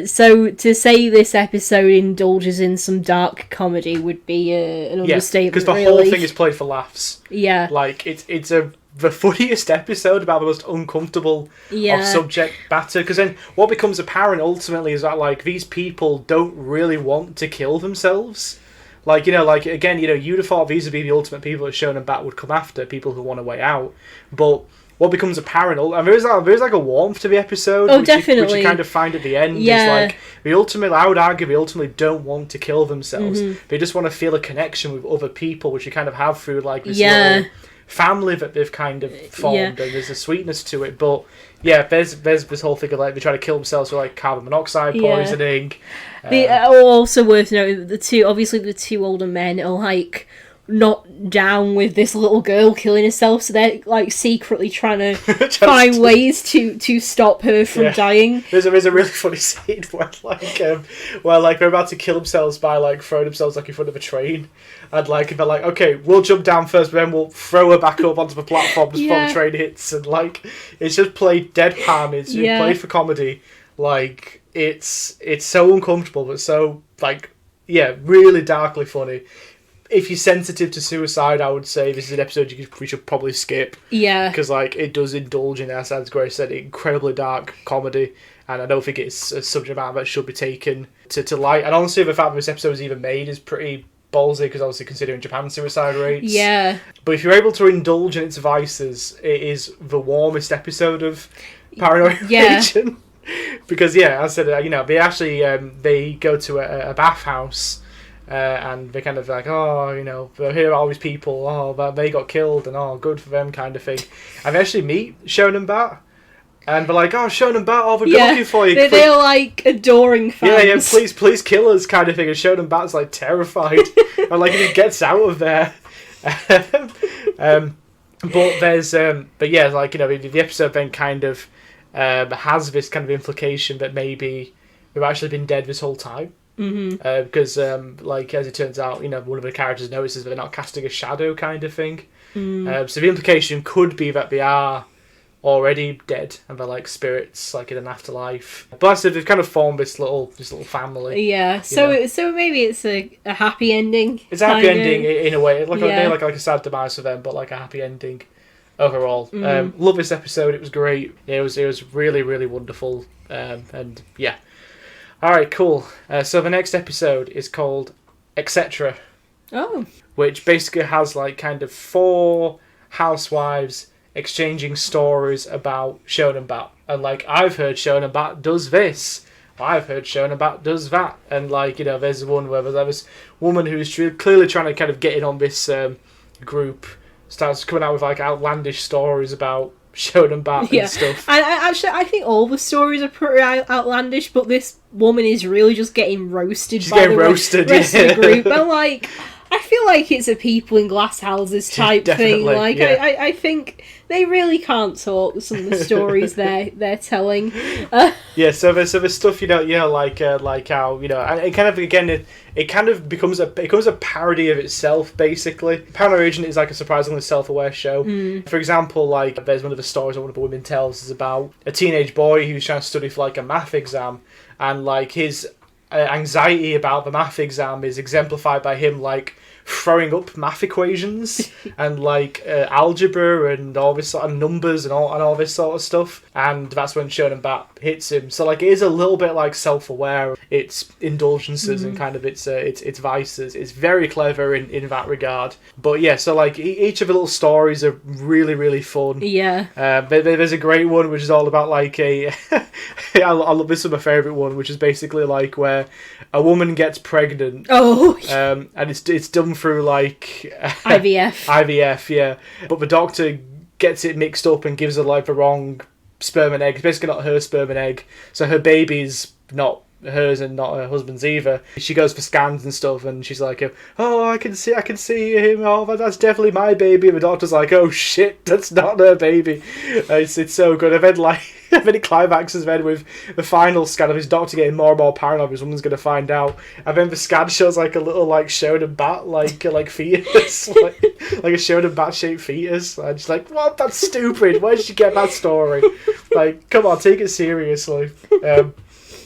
so to say this episode indulges in some dark comedy would be an understatement. Because the whole thing is played for laughs. Yeah, it's a the funniest episode about the most uncomfortable of subject matter, because then what becomes apparent ultimately is that like these people don't really want to kill themselves. Like, you know, like again, you know, you'd have thought these would be the ultimate people that Shonen Bat would come after, people who want a way out. But what becomes apparent, and there's like a warmth to the episode, definitely, which you kind of find at the end. Is like I would argue they ultimately don't want to kill themselves. They just want to feel a connection with other people, which you kind of have through like this little family that they've kind of formed, and there's a sweetness to it. But yeah, there's this whole thing of like they try to kill themselves with like carbon monoxide poisoning. Also worth noting that the two older men are like not down with this little girl killing herself, so they're like secretly trying to find ways to stop her from dying. There's a really funny scene where they're about to kill themselves by like throwing themselves like in front of a train, and like they're like, okay, we'll jump down first, but then we'll throw her back up onto the platform before the train hits, and like it's just played deadpan. It's played for comedy. Like it's so uncomfortable, but so like really darkly funny. If you're sensitive to suicide, I would say this is an episode we should probably skip. Yeah. Because like it does indulge in, as Grace said, incredibly dark comedy, and I don't think it's a subject matter that should be taken to light. And honestly, the fact that this episode was even made is pretty ballsy, because obviously considering Japan's suicide rates. Yeah. But if you're able to indulge in its vices, it is the warmest episode of Paranoia Agent. Because as I said, you know, they actually they go to a bathhouse. And they're kind of like, oh, you know, here are all these people, oh, they got killed, and oh, good for them, kind of thing. And they actually meet Shonen Bat, and they're like, oh, Shonen Bat, oh, we've been looking for you. They're like adoring fans. Please kill us, kind of thing. And Shonen Bat's like terrified, and like he gets out of there. But there's, like, you know, the episode then kind of has this kind of implication that maybe we've actually been dead this whole time. Because like as it turns out, you know, one of the characters notices that they're not casting a shadow, kind of thing. So the implication could be that they are already dead and they're like spirits, like in an afterlife. But I said they've kind of formed this little family. Yeah. So maybe it's a happy ending. It's a happy ending in a way, like a sad demise for them, but like a happy ending overall. Love this episode. It was great. It was really, really wonderful. And yeah. Alright, cool. So the next episode is called Etc. Oh. Which basically has like kind of 4 housewives exchanging stories about Shonen Bat. And like, I've heard Shonen Bat does this. I've heard Shonen Bat does that. And like, you know, there's one where there's this woman who's clearly trying to kind of get in on this group, starts coming out with like outlandish stories about Shonen Bat and stuff. And I think all the stories are pretty outlandish, but this woman is really just getting roasted by the rest of the group. I'm like, I feel like it's a people in glass houses type thing. Like, I think they really can't talk, some of the stories they're telling. So there's stuff, you know, like how, you know, and it kind of, again, it kind of becomes a parody of itself, basically. Paranoia Agent is like a surprisingly self-aware show. For example, like there's one of the stories one of the women tells is about a teenage boy who's trying to study for like a math exam, and like his anxiety about the math exam is exemplified by him like throwing up math equations and like algebra and all this sort of numbers and all this sort of stuff, and that's when Shonen Bat hits him. So like it is a little bit like self-aware, its indulgences and kind of its vices. It's very clever in that regard. But yeah, so like each of the little stories are really, really fun. There's a great one which is all about like I love this is my favourite one, which is basically like where a woman gets pregnant and it's done through like IVF, yeah. But the doctor gets it mixed up and gives her like the wrong sperm and egg. It's basically not her sperm and egg, so her baby's not hers and not her husband's either. She goes for scans and stuff, and she's like, "Oh, I can see him. Oh, that's definitely my baby." And the doctor's like, "Oh shit, that's not her baby." It's so good. And then like, then it climaxes then with the final scan of his doctor getting more and more paranoid because someone's going to find out. And then the scan shows like a little like Shonen Bat like fetus, like a Shonen Bat shaped fetus. And she's like, "What? That's stupid. Where did you get that story? Like, come on, take it seriously."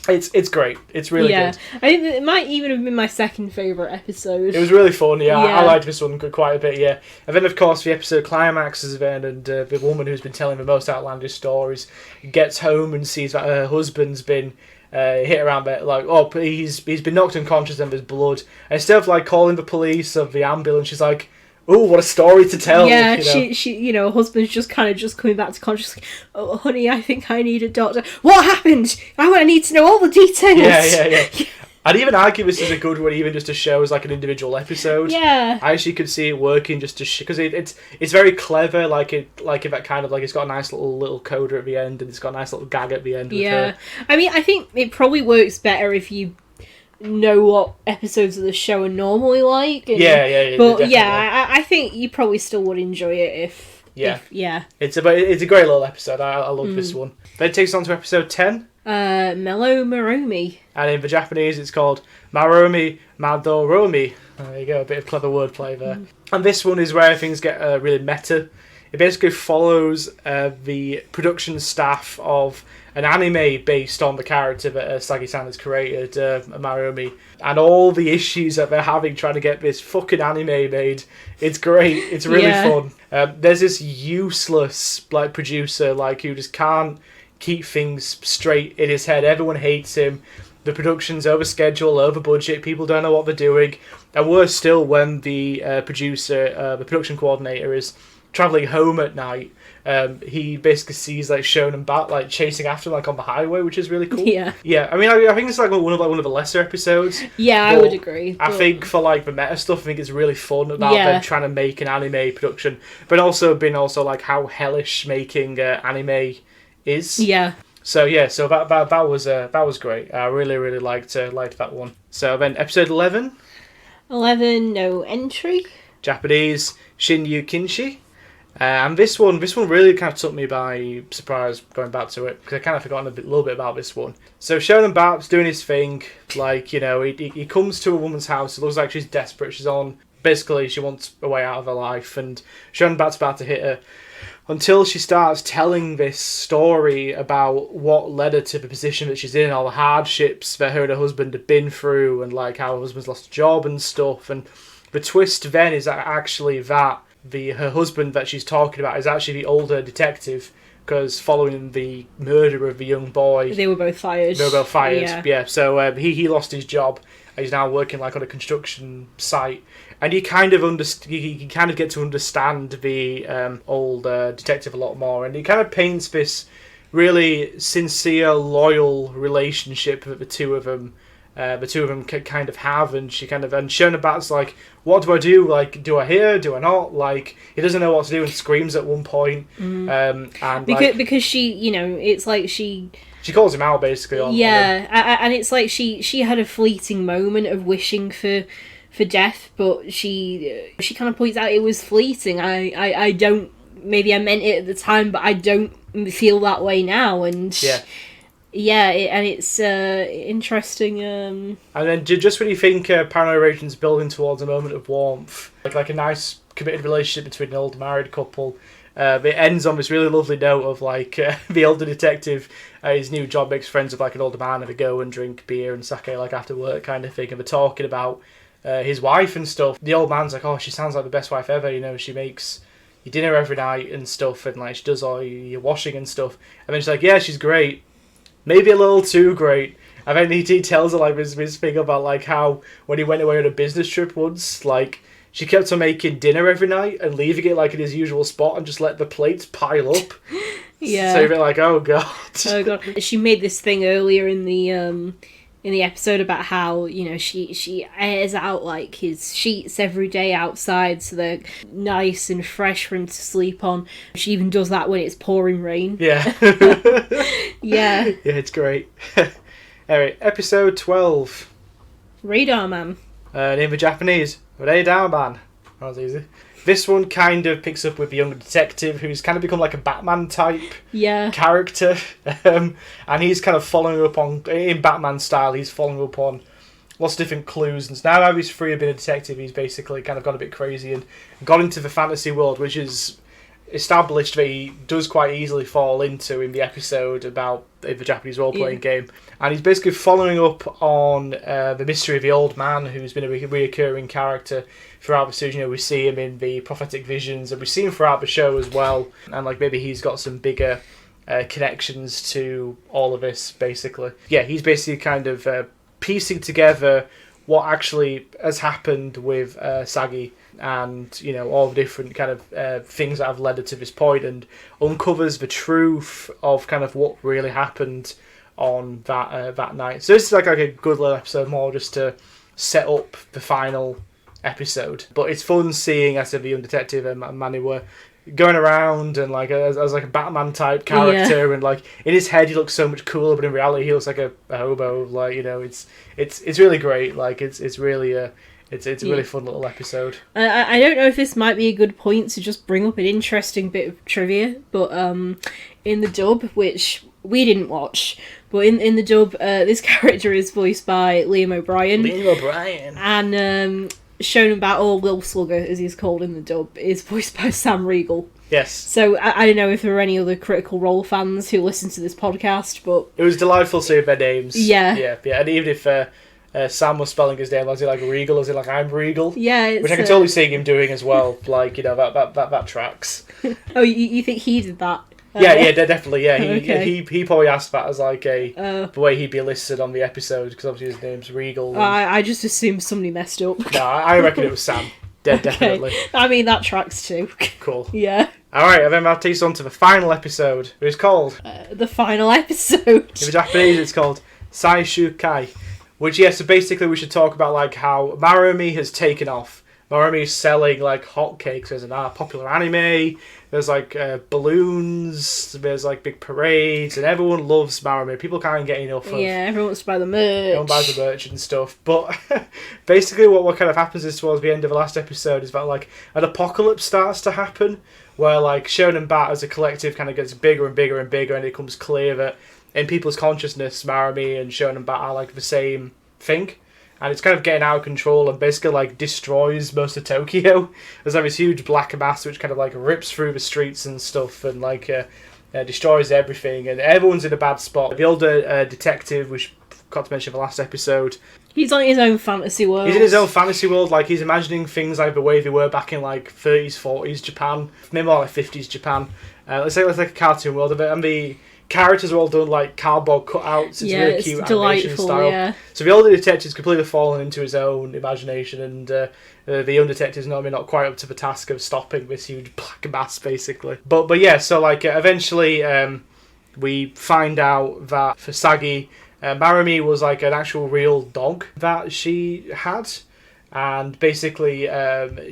It's great. It's really good. I think it might even have been my second favourite episode. It was really fun, yeah. I liked this one quite a bit, yeah. And then, of course, the episode climaxes then, and the woman who's been telling the most outlandish stories gets home and sees that her husband's been hit around there, like, oh, he's been knocked unconscious and there's blood. And instead of, like, calling the police or the ambulance, she's like, oh, what a story to tell. Yeah, you know? she, her husband's just coming back to consciousness. Like, oh, honey, I think I need a doctor. What happened? I need to know all the details. Yeah. I'd even argue this is a good one, even just to show as like an individual episode. Yeah, I actually could see it working just to because it's very clever. Like if that kind of like it's got a nice little coda at the end, and it's got a nice little gag at the end. Yeah, with her. I mean, I think it probably works better if you know what episodes of the show are normally like. And, Yeah. But definitely. yeah, I think you probably still would enjoy it if. It's a great little episode. I love this one. Then it takes us on to episode 10. Mellow Maromi. And in the Japanese, it's called Maromi Madoromi. There you go, a bit of clever wordplay there. And this one is where things get really meta. It basically follows the production staff of an anime based on the character that Sagi-san has created, Maromi, and all the issues that they're having trying to get this fucking anime made. It's great. It's really fun. There's this useless like producer like who just can't keep things straight in his head. Everyone hates him. The production's over schedule, over budget. People don't know what they're doing. And worse still, when the producer, the production coordinator, is traveling home at night, he basically sees like Shonen Bat like chasing after him like on the highway, which is really cool. Yeah. I mean, I think it's like one of the lesser episodes. Yeah, I would agree. I think for like the meta stuff, I think it's really fun about them trying to make an anime production, but also like how hellish making anime is. Yeah. So that was great. I really liked that one. So then episode 11. 11, no entry. Japanese Shinyu Kinshi. And this one really kind of took me by surprise going back to it, because I kind of forgotten a little bit about this one. So Shonen Bat's doing his thing, like, you know, he comes to a woman's house. It looks like she's desperate. Basically, she wants a way out of her life, and Shonen Bat's about to hit her. Until she starts telling this story about what led her to the position that she's in, all the hardships that her and her husband have been through, and like how her husband's lost a job and stuff. And the twist then is that actually that her husband that she's talking about is actually the older detective, because following the murder of the young boy, they were both fired. Yeah. So he lost his job. He's now working like on a construction site, and you kind of get to understand the old detective a lot more, and he kind of paints this really sincere, loyal relationship that the two of them kind of have, and Shonen Bat's like, what do I do? Like, do I hear? Do I not? Like, he doesn't know what to do and screams at one point. Because she, you know, it's like she calls him out basically. And it's like she had a fleeting moment of wishing for death, but she kind of points out it was fleeting. I don't, maybe I meant it at the time, but I don't feel that way now. And it's interesting. And then just when you think Paranoia Agent's building towards a moment of warmth, like a nice committed relationship between an old married couple, it ends on this really lovely note of like the older detective, his new job makes friends with like an older man, and they go and drink beer and sake like after work kind of thing, and they're talking about his wife and stuff. The old man's like, oh, she sounds like the best wife ever, you know, she makes your dinner every night and stuff, and like she does all your washing and stuff. And then she's like, yeah, she's great, maybe a little too great. And then he tells her like this thing about like how when he went away on a business trip once, like she kept on making dinner every night and leaving it like in his usual spot and just let the plates pile up. Yeah. So you're like, oh god. Oh god. She made this thing earlier in the episode about how, you know, she airs out like his sheets every day outside so they're nice and fresh for him to sleep on. She even does that when it's pouring rain. Yeah. Yeah. Yeah, it's great. Alright, episode 12. Radar Man. In the Japanese, Radar Man. That was easy. This one kind of picks up with the younger detective who's kind of become like a Batman type character. And he's kind of following up on, in Batman style, he's following up on lots of different clues. And now he's free of being a detective, he's basically kind of gone a bit crazy and got into the fantasy world, which is established that he does quite easily fall into in the episode about the Japanese role-playing game. And he's basically following up on the mystery of the old man, who's been a reoccurring character throughout the series. You know, we see him in the prophetic visions, and we see him throughout the show as well. And like maybe he's got some bigger connections to all of this, basically. Yeah, he's basically kind of piecing together what actually has happened with Sagi, and you know, all the different kind of things that have led her to this point, and uncovers the truth of kind of what really happened on that night. So this is like a good little episode, more just to set up the final episode. But it's fun seeing, as the young detective and Manny were going around and like as like a Batman type character, and like in his head he looks so much cooler, but in reality he looks like a hobo. Like, you know, it's really great. Like it's really a really fun little episode. I don't know if this might be a good point to just bring up an interesting bit of trivia, but in the dub, which we didn't watch, but in the dub, this character is voiced by Liam O'Brien. And Shonen Bat, or Will Slugger as he's called in the dub, is voiced by Sam Riegel. Yes. So I don't know if there are any other Critical Role fans who listen to this podcast, but it was delightful seeing their names. Yeah. And even if Sam was spelling his name as he like Regal, as in like I'm Regal. Yeah, which I can totally see him doing as well. Like, you know, that tracks. Oh, you think he did that? Yeah, definitely. Yeah, Okay. he probably asked that as like the way he'd be listed on the episode, because obviously his name's Regal. And... I just assumed somebody messed up. No, I reckon it was Sam. Definitely. I mean, that tracks too. Cool. Yeah. All right, and then I'll take us on to the final episode. It's called the final episode. In the Japanese, it's called Sai Shukai. Which, yeah, so basically we should talk about like how Maromi has taken off. Maromi is selling like hotcakes. There's an popular anime. There's like balloons. There's like big parades, and everyone loves Maromi. People can't get enough of. Yeah, everyone wants to buy the merch. Everyone buys the merch and stuff. But basically, what kind of happens is towards the end of the last episode is that like an apocalypse starts to happen, where like Shonen Bat as a collective kind of gets bigger and bigger and bigger, and it becomes clear that in people's consciousness, Maromi and Shonen Bat are like the same thing. And it's kind of getting out of control and basically like destroys most of Tokyo. There's like this huge black mass which kind of like rips through the streets and stuff, and like destroys everything, and everyone's in a bad spot. The older detective, which got to mention in the last episode, he's on his own fantasy world. He's in his own fantasy world. Like, he's imagining things like the way they were back in like 30s, 40s Japan, maybe more like 50s Japan. Let's say it's like a cartoon world of it, and the characters are all done like cardboard cutouts. It's really cute animation style. Yeah. So the older detective's completely fallen into his own imagination, and the young detective's not quite up to the task of stopping this huge black mass, basically. But yeah, so like eventually we find out that for Sagi, Maromi was like an actual real dog that she had. And basically,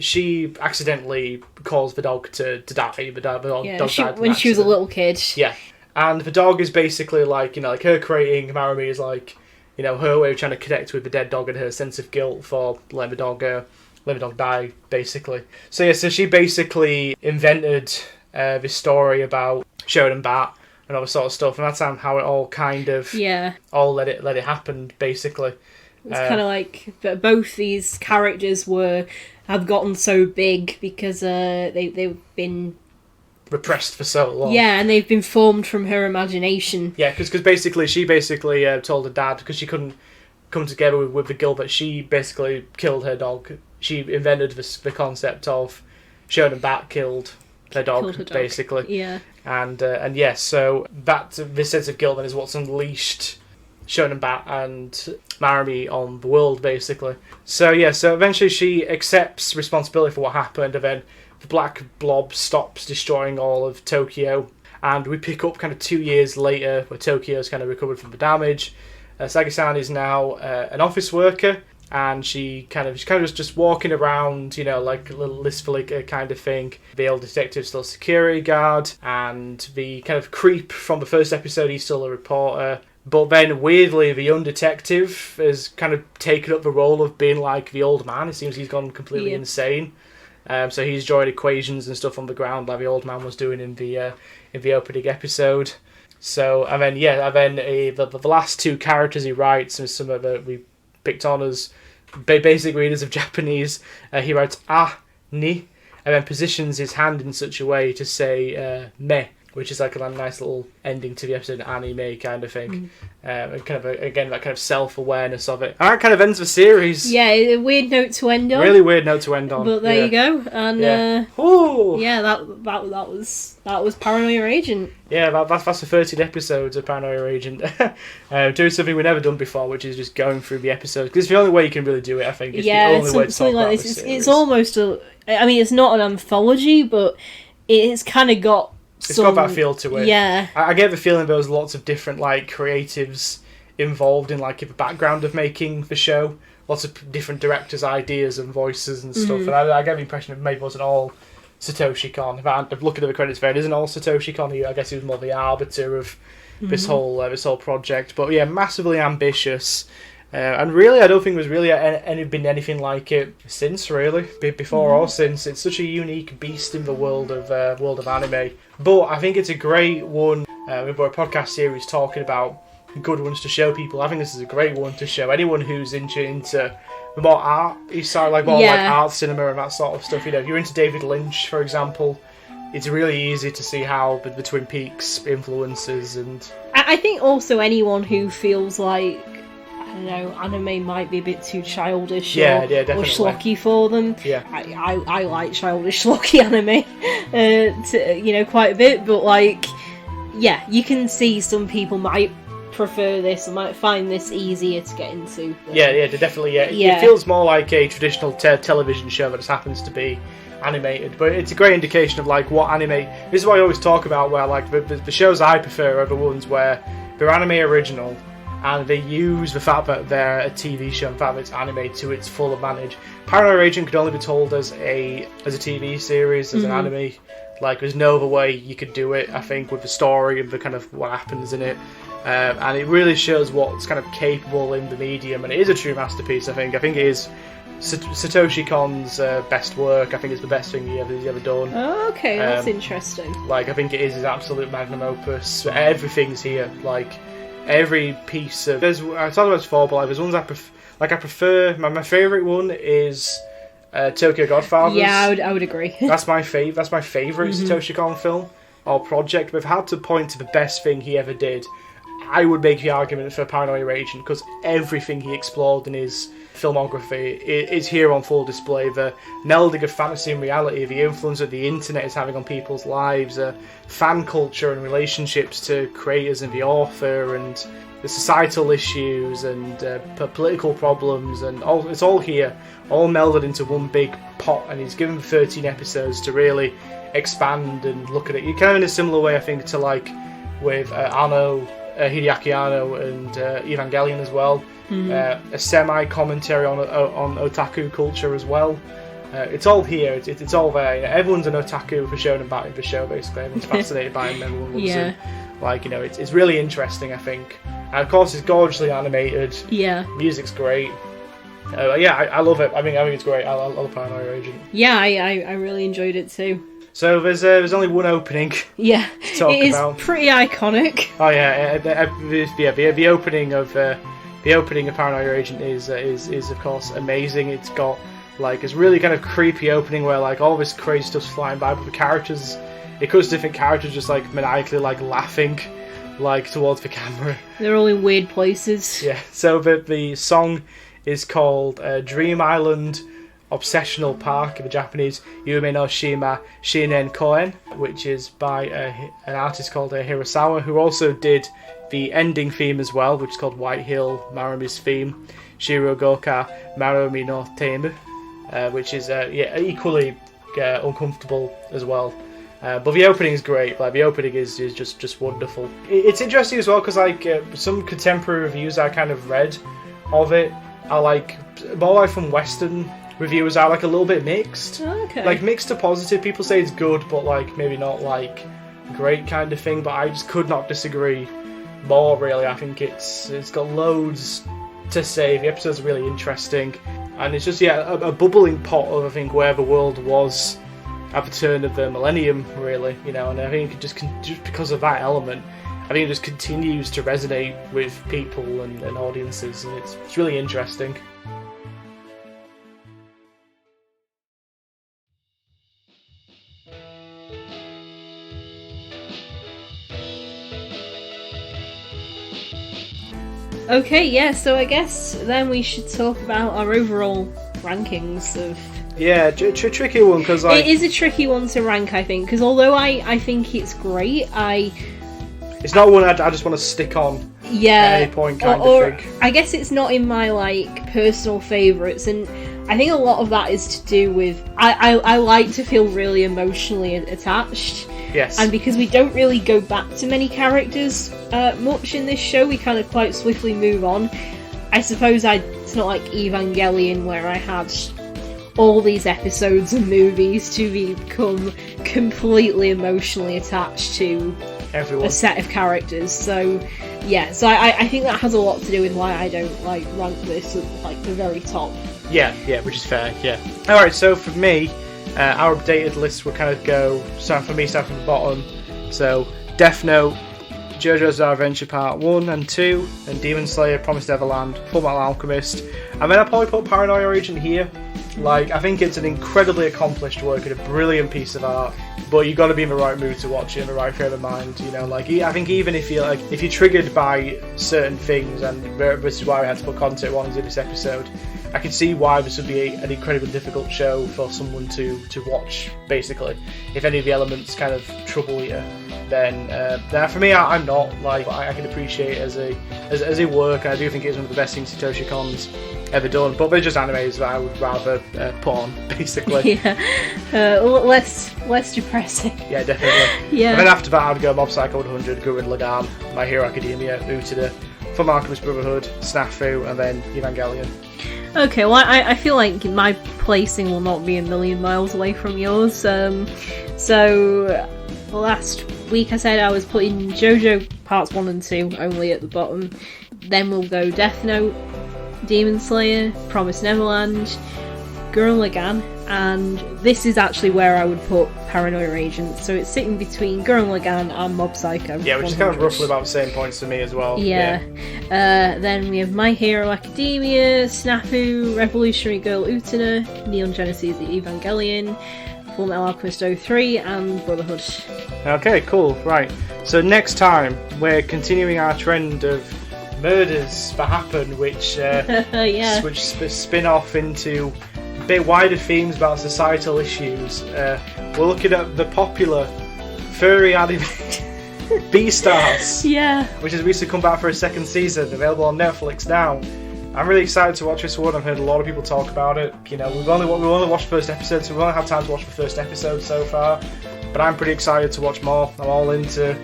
she accidentally caused the dog to die. The dog died when she was a little kid. Yeah. And the dog is basically like, you know, like her creating Maromi is like, you know, her way of trying to connect with the dead dog and her sense of guilt for letting the dog die, basically. So yeah, so she basically invented this story about Shonen Bat and all this sort of stuff, and that's how it all kind of all let it happen, basically. It's kind of like both these characters have gotten so big because they've been repressed for so long. Yeah, and they've been formed from her imagination. Yeah, because she basically told her dad, because she couldn't come together with the guilt that she basically killed her dog. She invented the concept of Shonen Bat killed her dog, basically. Yeah. And yes, so this sense of guilt then is what's unleashed Shonen Bat and Maromi on the world, basically. So yeah, so eventually she accepts responsibility for what happened, and then the black blob stops destroying all of Tokyo, and we pick up kind of 2 years later where Tokyo's kind of recovered from the damage. Sagi-san is now an office worker, and she's kind of just walking around, you know, like a little listfully kind of thing. The old detective's still a security guard, and the kind of creep from the first episode, he's still a reporter. But then, weirdly, the young detective has kind of taken up the role of being like the old man. It seems he's gone completely insane. So he's drawing equations and stuff on the ground like the old man was doing in the opening episode. So, and then the last two characters he writes, and some of that we picked on as basic readers of Japanese, he writes ni, and then positions his hand in such a way to say me, which is like a nice little ending to the episode, anime kind of thing. And kind of, again, that kind of self-awareness of it. And that kind of ends the series. Yeah, a weird note to end on. Really weird note to end on. But there you go. And that was Paranoia Agent. Yeah, that's the 13 episodes of Paranoia Agent. Doing something we've never done before, which is just going through the episodes. Because it's the only way you can really do it, I think. It's the only way to talk something about like this. It's almost it's not an anthology, but it's kind of got... It's got that feel to it. Yeah. I get the feeling there was lots of different like creatives involved in like the background of making the show. Lots of different directors' ideas and voices and stuff. And I get the impression it maybe wasn't all Satoshi Kon. If I'm looking at the credits there, it isn't all Satoshi Kon. I guess he was more the arbiter of this whole project. But yeah, massively ambitious. And really, I don't think there's really been anything like it since, really, before or since. It's such a unique beast in the world of anime. But I think it's a great one. We've got a podcast series talking about good ones to show people. I think this is a great one to show anyone who's into the more art side, like art cinema and that sort of stuff. You know, if you're into David Lynch, for example, it's really easy to see how the Twin Peaks influences. And I think also anyone who feels like, I don't know, anime might be a bit too childish or schlocky for them. Yeah. I like childish schlocky anime quite a bit, but like, yeah, you can see some people might prefer this or might find this easier to get into. Yeah, definitely. Yeah. It feels more like a traditional television show that just happens to be animated, but it's a great indication of like what anime. This is what I always talk about, where like the shows I prefer are the ones where they're anime original and they use the fact that they're a TV show and the fact that it's anime to its full advantage. Paranoia Agent could only be told as a TV series, as an anime. Like, there's no other way you could do it, I think, with the story and the kind of what happens in it. And it really shows what's kind of capable in the medium, and it is a true masterpiece, I think. I think it is Satoshi Kon's best work. I think it's the best thing he's ever done. Oh, okay, that's interesting. Like, I think it is his absolute magnum opus. Everything's here. Like, every piece of... I talked about this before, but like, there's ones I prefer. My favourite one is Tokyo Godfathers. Yeah, I would agree. That's my favourite Satoshi Kon film or project. But if I had to point to the best thing he ever did, I would make the argument for Paranoia Agent, because everything he explored in his filmography is here on full display. The melding of fantasy and reality, the influence that the internet is having on people's lives, fan culture and relationships to creators and the author, and the societal issues and political problems, and it's all here, all melded into one big pot, and he's given 13 episodes to really expand and look at it. You kind of in a similar way, I think, to like with Hideaki Anno and Evangelion as well. A semi-commentary on otaku culture as well. It's all here. It's all there. You know, everyone's an otaku for showing about him for show. Basically, everyone's fascinated by him. Everyone loves him. Like, you know, it's really interesting, I think. And of course, it's gorgeously animated. Yeah. Music's great. I love it. I think it's great. I love Paranoia Agent. Yeah, I really enjoyed it too. So there's only one opening. Yeah, to talk it is about. Pretty iconic. Oh yeah, the opening of Paranoia Agent is of course amazing. It's got like this really kind of creepy opening where like all this crazy stuff's flying by, but the characters, it cuts different characters just like maniacally like laughing like towards the camera. They're all in weird places. Yeah. So the song is called Dream Island Obsessional Park, in the Japanese Yume no Shima Shinen Kōen, which is by an artist called Hirasawa, who also did the ending theme as well, which is called White Hill, Maromi's theme, Shirogaoka Maromi no Tēma, which is equally uncomfortable as well. But the opening is great. Like, the opening is just wonderful. It's interesting as well because like some contemporary reviews I kind of read of it are like more like from Western reviews are like a little bit mixed. Okay. Like mixed to positive. People say it's good, but like maybe not like great kind of thing. But I just could not disagree more. Really, I think it's got loads to say. The episode's really interesting, and it's just a bubbling pot of I think where the world was at the turn of the millennium. Really, you know, and I think just because of that element, I think it just continues to resonate with people and audiences, and it's really interesting. Okay, yeah, so I guess then we should talk about our overall rankings of... Yeah, tricky one, because It is a tricky one to rank, I think, because although I think it's great, it's not one I just want to stick on at any point kind of thing. I guess it's not in my, like, personal favourites, and I think a lot of that is to do with... I like to feel really emotionally attached. Yes. And because we don't really go back to many characters much in this show, we kind of quite swiftly move on. I suppose it's not like Evangelion where I had all these episodes and movies to become completely emotionally attached to everyone, a set of characters. So yeah, so I think that has a lot to do with why I don't like rank this at like the very top. Yeah, which is fair. Yeah. All right, so for me, our updated list will kind of go, start from the bottom. So, Death Note, JoJo's Bizarre Adventure Part 1 and 2, and Demon Slayer, Promised Neverland, Full Metal Alchemist. And then I'll probably put Paranoia Agent here. Like, I think it's an incredibly accomplished work and a brilliant piece of art, but you've got to be in the right mood to watch it, in the right frame of mind, you know, like, I think even if you're triggered by certain things, and this is why we had to put content warnings in this episode, I can see why this would be an incredibly difficult show for someone to watch, basically. If any of the elements kind of trouble you, then for me, I'm not. Like, I can appreciate it as a work, and I do think it's one of the best things Satoshi Kon's ever done, but they're just animes that I would rather put on, basically. Yeah, less depressing. Yeah, definitely. Yeah. And then after that, I'd go Mob Psycho 100, Gurren Lagann, My Hero Academia, Utada, Full Alchemist Brotherhood, Snafu, and then Evangelion. Okay, well, I feel like my placing will not be a million miles away from yours. So last week I said I was putting JoJo Parts 1 and 2 only at the bottom. Then we'll go Death Note, Demon Slayer, Promised Neverland, Gurren Lagann, and this is actually where I would put Paranoia Agent. So it's sitting between Gurren Lagann and Mob Psycho. Yeah, which is kind of roughly about the same points to me as well. Yeah. Then we have My Hero Academia, Snafu, Revolutionary Girl Utena, Neon Genesis Evangelion, Full Metal Alchemist 03, and Brotherhood. Okay, cool. Right. So next time we're continuing our trend of murders that happen, which spin off into a bit wider themes about societal issues. We're looking at the popular furry anime Beastars, which has recently come back for a second season, available on Netflix now. I'm really excited to watch this one. I've heard a lot of people talk about it. You know, we've only watched the first episode, so we've only had time to watch the first episode so far. But I'm pretty excited to watch more. I'm all into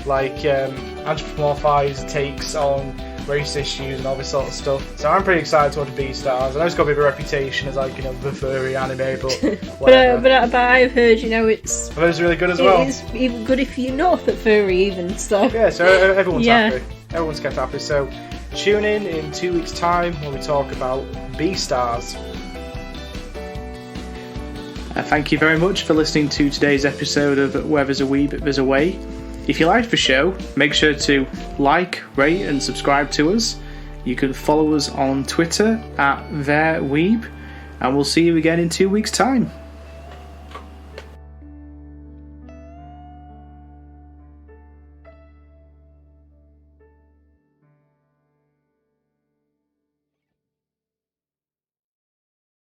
anthropomorphized takes on race issues and all this sort of stuff. So I'm pretty excited to watch Beastars. I know it's got a bit of a reputation as like, you know, the furry anime, but but I've heard, you know, it's really good as well. It's even good if you're not the furry even. So yeah, so everyone's happy. Everyone's kept happy. So tune in 2 weeks' time when we talk about Beastars. Thank you very much for listening to today's episode of Where There's a Weeb, There's a Way. If you liked the show, make sure to like, rate and subscribe to us. You can follow us on Twitter @ThereWeeb, and we'll see you again in 2 weeks' time.